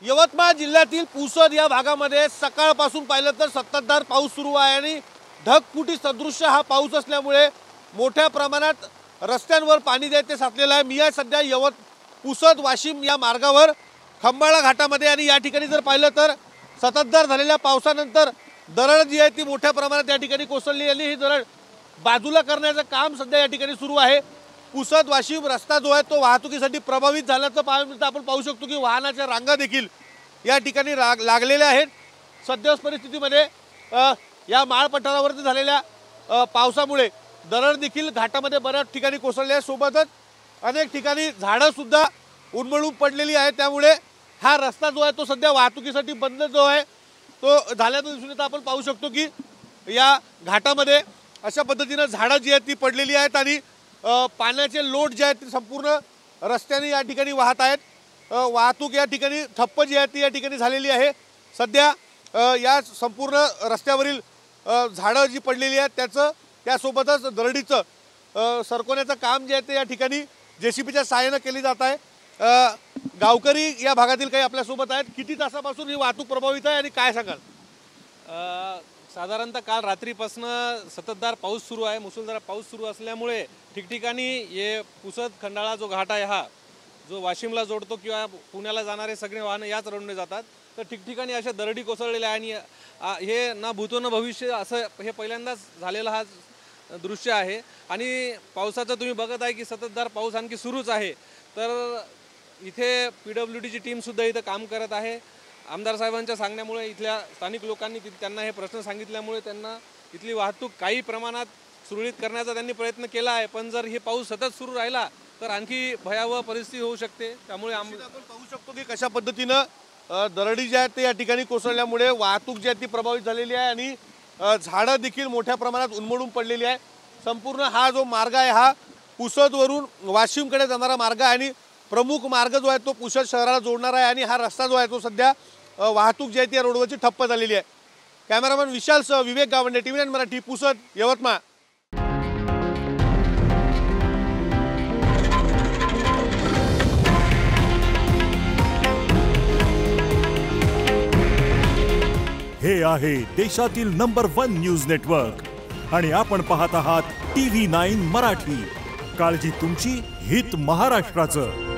यवतमाळ जिल्ह्यातील पुसद या भागामध्ये सकाळपासून पाहिलं तर संततधार पाऊस सुरू आहे आणि ढगफुटी सदृश्य हा पाऊस असल्यामुळे मोठ्या प्रमाणात रस्त्यांवर पाणी ते साचलेलं आहे। मी आहे सध्या पुसद वाशिम या मार्गावर खंबाळा घाटामध्ये आणि या ठिकाणी जर पाहिलं तर संततधार झालेल्या पावसानंतर दरड जी आहे ती मोठ्या प्रमाणात या ठिकाणी कोसळली आणि ही दरड बाजूला करण्याचं काम सध्या या ठिकाणी सुरू आहे। पुसद वाशिम रस्ता जो आहे तो वाहतुकीसाठी प्रभावित झाल्याचं आपण पाहू शकतो की वाहनाच्या रांगा देखील या ठिकाणी लागलेल्या आहेत। सध्या परिस्थितीमध्ये या माळ पठारावरती झालेल्या पावसामुळे दरड देखील घाटामध्ये बऱ्याच ठिकाणी कोसळली आहे। सोबतच अनेक ठिकाणी झाडं सुद्धा उन्मळून पडलेली आहेत। त्यामुळे हा रस्ता जो आहे तो सध्या वाहतुकीसाठी बंद जो आहे तो झाल्याचं दिसून येतं। आपण पाहू शकतो की या घाटामध्ये अशा पद्धतीने झाडं जी आहेत ती पडलेली आहेत आणि पाण्याचे लोट जे आहेत ते संपूर्ण रस्त्याने या ठिकाणी वाहत आहेत। वाहतूक या ठिकाणी ठप्प जी आहे ती या ठिकाणी झालेली आहे। सध्या या संपूर्ण रस्त्यावरील झाडं जी पडलेली आहेत त्यासोबतच दरडीचं सरकवण्याचं काम जे आहे ते या ठिकाणी जेसीबीच्या सहाय्याने केले जात आहे। गावकरी या भागातील काही आपल्यासोबत आहेत। किती तासापासून ही वाहतूक प्रभावित आहे आणि काय सांगाल? साधारणतः काल रात्रीपासून संततधार पाऊस सुरू आहे। मुसळधार पाऊस सुरू असल्यामुळे ठिकठिकाणी हे पुसद खंडाळा जो घाट आहे हा जो वाशिमला जोडतो किंवा पुण्याला जाणारे सगळे वाहन याच रोडने जातात, तर ठिकठिकाणी अशा दरडी कोसळलेल्या आहे आणि हे ना भूतो न भविष्य असं हे पहिल्यांदाच झालेला हा दृश्य आहे। आणि पावसाचं तुम्ही बघत आहे की संततधार पाऊस आणखी सुरूच आहे। तर इथे PWDची टीमसुद्धा इथं काम करत आहे। आमदार साहेबांच्या सांगण्यामुळे इथल्या स्थानिक लोकांनी त्यांना हे प्रश्न सांगितल्यामुळे त्यांना इथली वाहतूक काही प्रमाणात सुरळीत करण्याचा त्यांनी प्रयत्न केला आहे। पण जर हे पाऊस सतत सुरू राहिला तर आणखी भयावह परिस्थिती होऊ शकते। त्यामुळे आपण पाहू शकतो की कशा पद्धतीनं दरडी जी आहेत ते या ठिकाणी कोसळल्यामुळे वाहतूक जी आहे ती प्रभावित झालेली आहे आणि झाडं देखील मोठ्या प्रमाणात उन्मळून पडलेली आहे। संपूर्ण हा जो मार्ग आहे हा पुसदवरून वाशिमकडे जाणारा मार्ग आहे आणि प्रमुख मार्ग जो आहे तो पुसद शहराला जोडणारा आहे आणि हा रस्ता जो आहे तो सध्या वाहतूक जी आहे ती या रोडवरची ठप्प झालेली आहे। कॅमेरामॅन विशाल सह विवेक गावंडे, TV9 मराठी, पुसद, यवतमाळ। हे आहे देशातील नंबर 1 न्यूज नेटवर्क आणि आपण पाहत आहात TV9 मराठी। काळजी तुमची, हित महाराष्ट्राचं।